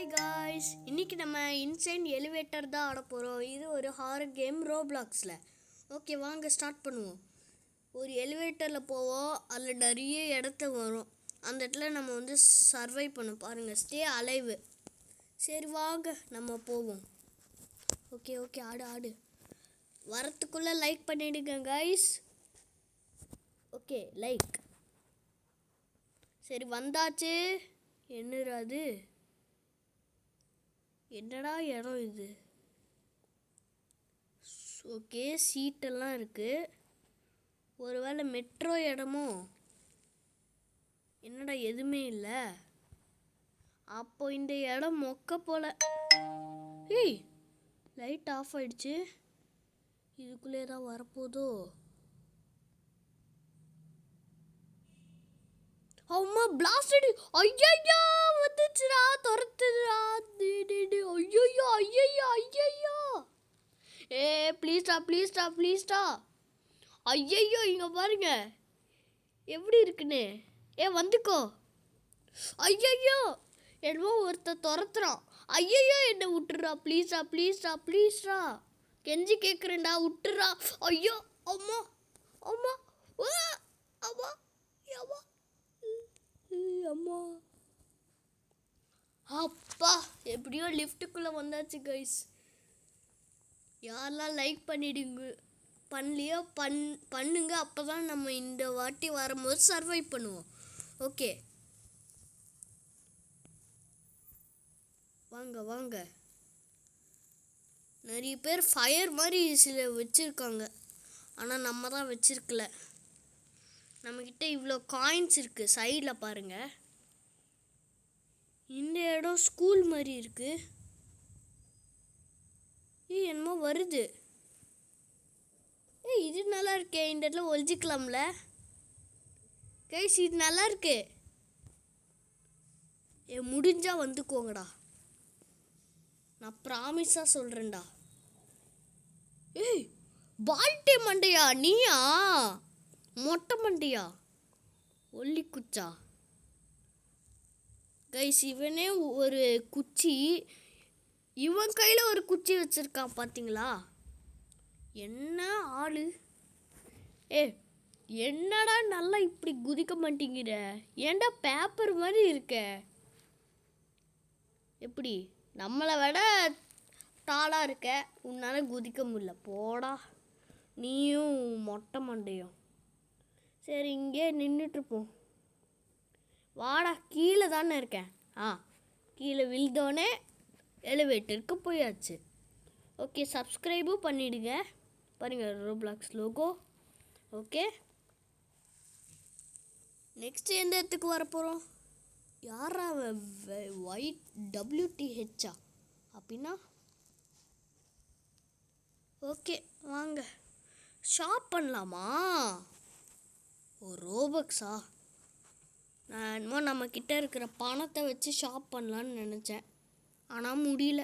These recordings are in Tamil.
ஹாய் காய்ஸ், இன்னைக்கு நம்ம இன்சைன் எலிவேட்டர் தான் ஆட போகிறோம். இது ஒரு ஹாரர் கேம் ரோப்ளாக்ஸில். ஓகே, வாங்க ஸ்டார்ட் பண்ணுவோம். ஒரு எலிவேட்டரில் போவோம், அதில் நிறைய இடத்த வரும். அந்த இடத்துல நம்ம சர்வை பண்ண பாருங்கள், ஸ்டே அலைவு. சரி வாங்க நம்ம போவோம். ஓகே ஓகே, ஆடு வரத்துக்குள்ளே லைக் பண்ணிவிடுங்க காய்ஸ். Okay, like. சரி வந்தாச்சு. என்னது, என்னடா இடம் இது? ஓகே, சீட்டெல்லாம் இருக்கு. ஒருவேளை மெட்ரோ இடமோ? என்னடா எதுவுமே இல்லை. அப்போ இந்த இடம் மொக்க போல. ஏய், லைட் ஆஃப் ஆயிடுச்சு. இதுக்குள்ளே தான் வரப்போதோ? அம்மா பிளாஸ்டட். ஐயோ வந்துச்சுடா, துரத்துதுடா. ஐயோ ஐயோ ஐயோ. ஏ ப்ளீஸ்டா. ஐயோ, இங்க பாருங்க எப்படி இருக்குன்னு. வந்துக்கோ. ஐயோ, என்னமோ ஒருத்தர் துரத்துறான். ஐயோ, என்ன விட்டுறா ப்ளீஸ்டா. கெஞ்சி கேட்குறேன்டா, விட்டுறா. ஐயோ, அம்மா அம்மா அம்மா அம்மா அம்மா. அப்பா, எப்படியோ லிஃப்ட்டுக்குள்ளே வந்தாச்சு கைஸ். யாரெல்லாம் லைக் பண்ணலையோ பண்ணுங்க. அப்போ தான் நம்ம இந்த வாட்டி வரும்போது சர்வை பண்ணுவோம். ஓகே வாங்க. நிறைய பேர் ஃபயர் மாதிரி சில வச்சுருக்காங்க, ஆனால் நம்ம தான் வச்சுருக்கல. நம்மக்கிட்ட இவ்வளோ காயின்ஸ் இருக்குது. சைடில் பாருங்கள், இந்த இடம் ஸ்கூல் மாதிரி இருக்கு. என்னமோ வருது. இது நல்லா இருக்கே. இந்த இடத்துல ஒழிச்சிக்கலாம்ல கைஸ், இது நல்லா இருக்கு. முடிஞ்சா வந்துக்கோங்கடா, நான் ப்ராமிஸாக சொல்கிறேன்டா. பால்டி மண்டையா நீயா? மொட்டை மண்டையா? ஒல்லி குச்சா? கைஸ், இவனே ஒரு குச்சி, இவன் கையில் ஒரு குச்சி வச்சுருக்கான் பார்த்தீங்களா? என்ன ஆளு? என்னடா நல்லா இப்படி குதிக்க மாட்டேங்கிற? ஏன்டா பேப்பர் மாதிரி இருக்க? எப்படி நம்மளை விட டாலாக இருக்க, உன்னால் குதிக்க முடியல? போடா நீயும் மொட்டை மண்டையும். சரி, இங்கே நின்றுட்டுருப்போம். வாடா, கீழே தானே இருக்கேன். கீழே விழுந்தோடனே எலிவேட்டருக்கு போயாச்சு. ஓகே, சப்ஸ்கிரைபும் பண்ணிவிடுங்க. பாருங்கள், ரோப்ளாக்ஸ் லோகோ. ஓகே, நெக்ஸ்ட் எந்த இடத்துக்கு வரப்போகிறோம்? யாரா ஒயிட் WTHா அப்படின்னா? ஓகே வாங்க ஷாப் பண்ணலாமா? ரோபக்ஸா? நான் என்னமோ நம்மக்கிட்ட இருக்கிற பணத்தை வச்சு ஷாப் பண்ணலான்னு நினச்சேன், ஆனால் முடியல.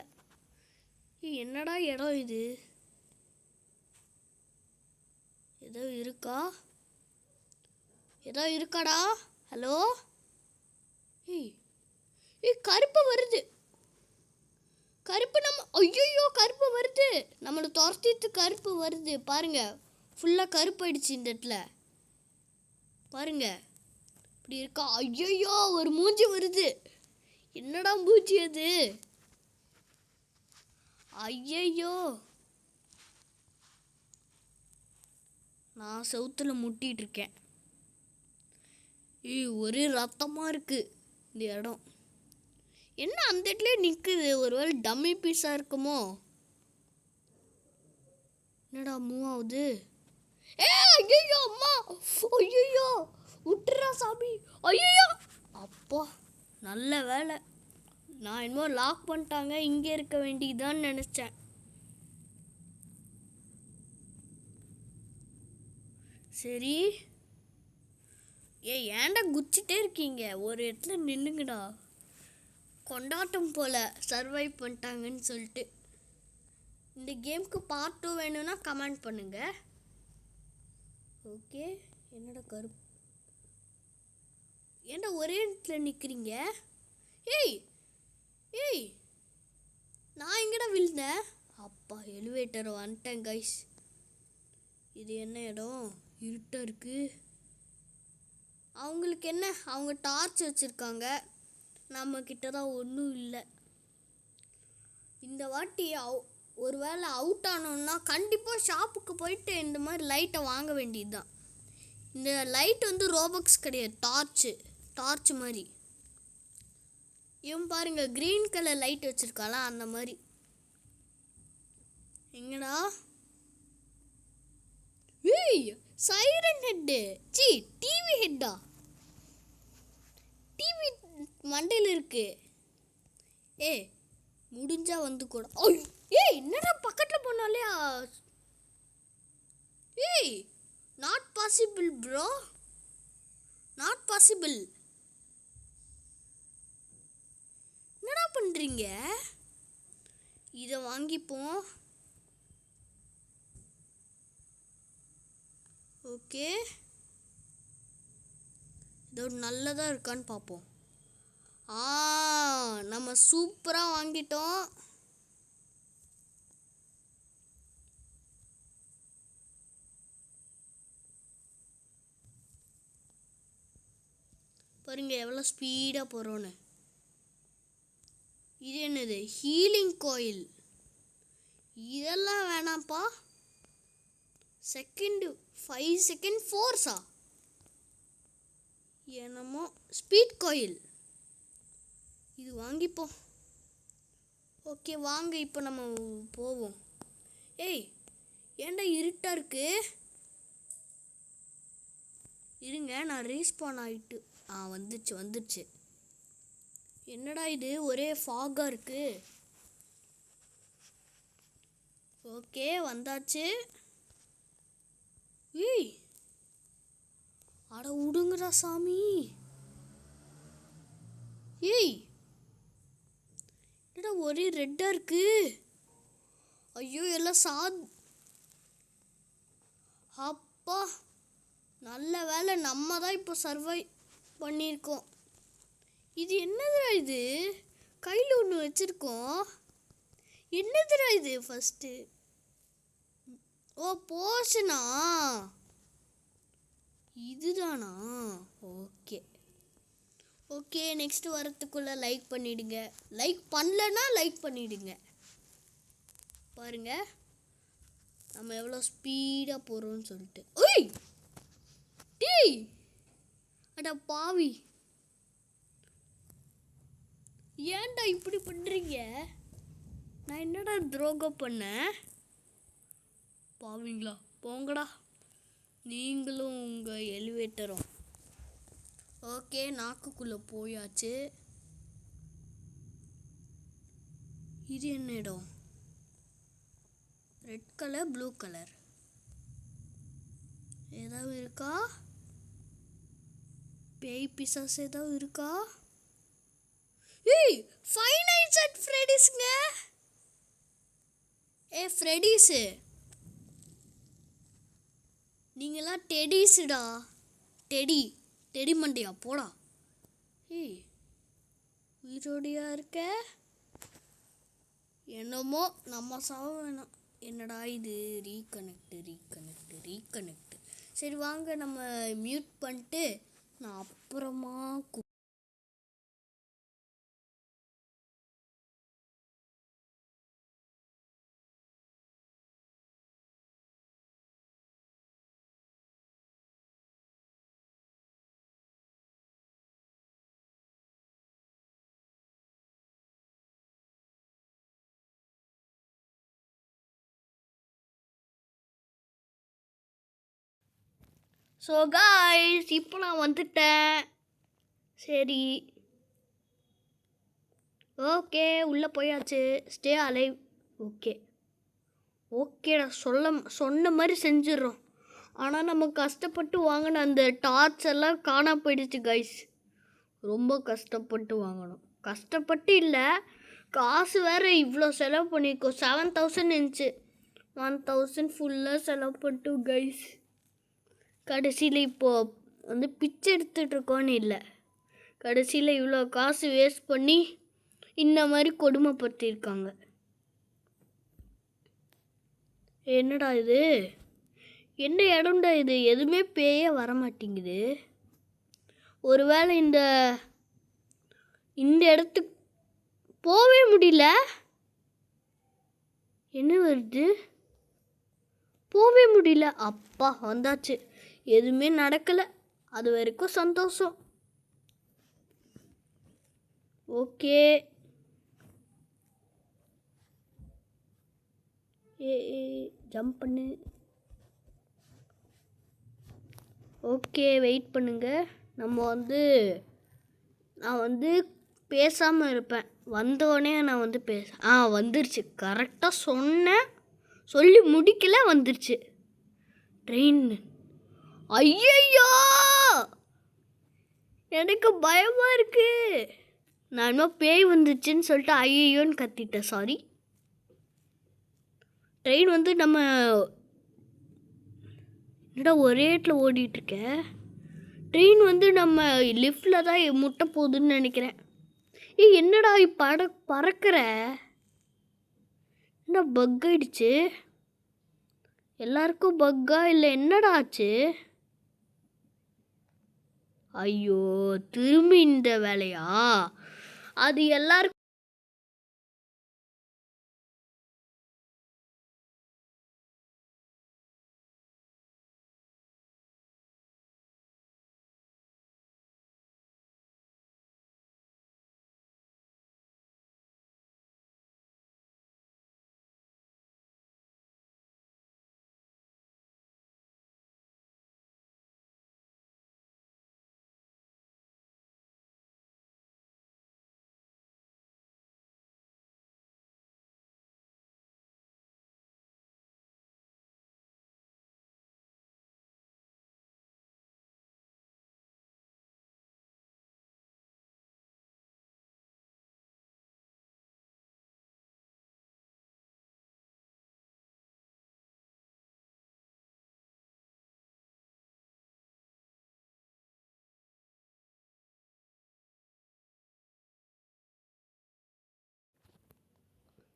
என்னடா இடம் இது? ஏதோ இருக்காடா? ஹலோ? கருப்பு வருது. கருப்பு வருது. நம்மளை துரத்திட்டு கருப்பு வருது. பாருங்க, ஃபுல்லாக கருப்பாயிடுச்சு இந்த இடத்துல. பாருங்க, இப்படி இருக்கா? ஐயோ, ஒரு மூஞ்சி வருது. என்னடா மூஞ்சி அது? ஐயோ, நான் செவுத்துல முட்டிட்டு இருக்கேன். ஒரே ரத்தமா இருக்கு இந்த இடம். என்ன அந்த இடத்துல நிக்குது? ஒருவேளை டம்மி பீஸா இருக்குமோ? என்னடா மூவ் ஆகுது? ஐயோ அம்மா, ஐயோ விட்டுறா சாமி. ஐயோ அப்பா, நல்ல வேலை. நான் என்னமோ லாக் பண்ணிட்டாங்க, இங்கே இருக்க வேண்டியதான்னு நினச்சேன். சரி, ஏன்டா குச்சிட்டே இருக்கீங்க? ஒரு இடத்துல நின்னுங்கடா. கொண்டாட்டம் போல சர்வைவ் பண்ணிட்டாங்கன்னு சொல்லிட்டு. இந்த கேமுக்கு பார்ட் 2 வேணும்னா கமெண்ட் பண்ணுங்க. ஓகே, என்னடா கருப்பு? ஏன்டா ஒரே இடத்துல நிற்கிறீங்க? ஏய் இருந்தேன். அப்பா எலிவேட்டர் வந்துட்டேன் கைஸ். இது என்ன இடம்? இருட்டாக இருக்குது. அவங்களுக்கு என்ன, அவங்க டார்ச் வச்சுருக்காங்க. நம்மக்கிட்ட தான் ஒன்றும் இல்லை. இந்த வாட்டி ஒரு வேளை அவுட் ஆனோன்னா கண்டிப்பாக ஷாப்புக்கு போயிட்டு இந்த மாதிரி லைட்டை வாங்க வேண்டியது தான். இந்த லைட் வந்து ரோபக்ஸ் கிடையாது, டார்ச் மாதிரி. இவன் பாருங்க க்ரீன் கலர் லைட் வச்சுருக்காளா, அந்த மாதிரி. எங்கடா? ஏய் சைரன் ஹெட்டு, டிவி ஹெட்டா? டிவி மண்டையில் இருக்கு. முடிஞ்சா வந்து கூட. என்னடா பக்கத்தில் போனாலே. Not possible bro, not possible. என்னடா பண்ணுறீங்க? இதை வாங்கிப்போம். ஓகே, இது நல்லதாக இருக்கான்னு பார்ப்போம். நம்ம சூப்பராக வாங்கிட்டோம். பாருங்க எவ்வளோ ஸ்பீடாக போகிறோன்னு. இது என்னது? ஹீலிங் கோயில். இதெல்லாம் வேணாம்ப்பா. 5 செகண்ட் ஃபோர்ஸா என்னமோ. ஸ்பீட் கோயில் இது வாங்கிப்போம். ஓகே வாங்க, இப்போ நம்ம போவோம். ஏன்டா இருட்டாக இருக்கு? இருங்க, நான் ரீஸ்பான் ஆகிட்டு. வந்துடுச்சு. என்னடா இது ஒரே ஃபாகாக இருக்கு. ஓகே வந்தாச்சு. அட விடுங்கடா சாமி. என்னடா ஒரே ரெட்டாக இருக்கு. ஐயோ எல்லாம் அப்பா நல்ல வேலை, நம்ம தான் இப்போ சர்வை பண்ணியிருக்கோம். இது என்னதுடா இது? கையில் ஒன்று வச்சுருக்கோம். என்னதுடா இது? ஃபஸ்ட்டு போஷனா? இதுதானா? ஓகே நெக்ஸ்ட்டு வரத்துக்குள்ளே லைக் பண்ணிவிடுங்க. லைக் பண்ணலன்னா லைக் பண்ணிவிடுங்க. பாருங்க நம்ம எவ்வளோ ஸ்பீடாக போகிறோம்னு சொல்லிட்டு. அட பாவி, ஏன்டா இப்படி பண்ணுறீங்க? நான் என்னடா துரோகம் பண்ணேன்? பாவீங்களா, போங்கடா நீங்களும் உங்கள் எலிவேட்டரும். ஓகே நாக்குக்குள்ளே போயாச்சு. இது என்ன இடம்? ரெட் கலர் ப்ளூ கலர் ஏதாவது இருக்கா? பேய் பிசாஸ் ஏதாவது இருக்கா? ஃபைவ் நைட்ஸ் அட் ஃப்ரெடிஸ்ங்க. ஃப்ரெடிஸு நீங்களாம் டெடிஸுடா. டெடி மண்டையா போடா. உயிரோடியா இருக்க? என்னமோ நம்ம சாவ வேணாம். என்னடா இது? ரீகனெக்ட். சரி வாங்க நம்ம மியூட் பண்ணிட்டு நான் அப்புறமா ஸோ காய்ஸ் இப்போ நான் வந்துட்டேன். சரி ஓகே உள்ளே போயாச்சு. Stay alive. ஓகேடா, சொன்ன மாதிரி செஞ்சிடறோம். ஆனால் நம்ம கஷ்டப்பட்டு வாங்கின அந்த டார்ச் எல்லாம் காணா போயிடுச்சு கைஸ். ரொம்ப கஷ்டப்பட்டு வாங்கணும். கஷ்டப்பட்டு இல்லை, காசு வேறு இவ்வளோ செலவு பண்ணியிருக்கோம். 7,000 இருந்துச்சு. 1,000 ஃபுல்லாக செலவு பண்ணிட்டோம் கைஸ். கடைசியில் இப்போது பிச்சை எடுத்துகிட்ருக்கோன்னு இல்லை, கடைசியில் இவ்வளோ காசு வேஸ்ட் பண்ணி இந்த மாதிரி கொடுமைப்படுத்தியிருக்காங்க. என்னடா இது, என்ன இடம்டா இது, எதுவுமே பேயே வரமாட்டேங்குது. ஒருவேளை இந்த இந்த இடத்துக்கு போகவே முடியல. என்ன வருது, போகவே முடியல. அப்பா வந்தாச்சு, எதுவுமே நடக்கலை, அது வரைக்கும் சந்தோஷம். ஓகே, ஜம்ப் பண்ணு. ஓகே, வெயிட் பண்ணுங்க. நான் பேசாமல் இருப்பேன். வந்தோடனே நான் வந்துருச்சு. கரெக்டாக சொன்னேன், சொல்லி முடிக்கல, வந்துருச்சு ட்ரெயின். ஐயோ, எனக்கு பயமாக இருக்கு. நான் இன்னும் பேய் வந்துச்சுன்னு சொல்லிட்டு ஐயோன்னு கத்திட்டேன், சாரி. ட்ரெயின் நம்ம என்னடா ஒரே இடத்துல ஓடிட்டுருக்க. ட்ரெயின் நம்ம லிஃப்டில் தான் முட்டை போகுதுன்னு நினைக்கிறேன். என்னடா பறக்கிற, என்ன பக் ஆயிடுச்சு? எல்லாருக்கும் பக்கா இல்லை என்னடா ஆச்சு? ஐயோ, திரும்பி இந்த வேலையா? அது எல்லாருக்கும்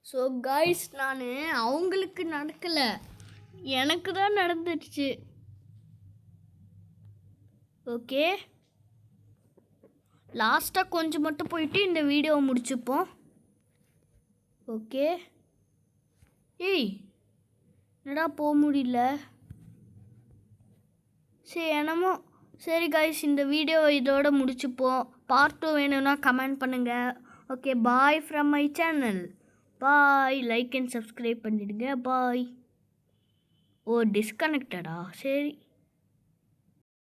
ஸோ காய்ஸ், நான் அவங்களுக்கு நடக்கலை, எனக்கு தான் நடந்துடுச்சு. ஓகே, லாஸ்ட்டாக கொஞ்சம் மட்டும் போயிட்டு இந்த வீடியோவை முடிச்சுப்போம். ஓகே, என்னடா போக முடியல. சரி காய்ஸ், இந்த வீடியோ இதோட முடிச்சுப்போம். பார்ட் 2 வேணும்னா கமெண்ட் பண்ணுங்கள். Okay, bye from my channel. Bye, like and subscribe பண்ணிடுங்க. பாய். ஓ, டிஸ்கனெக்டடா, சரி.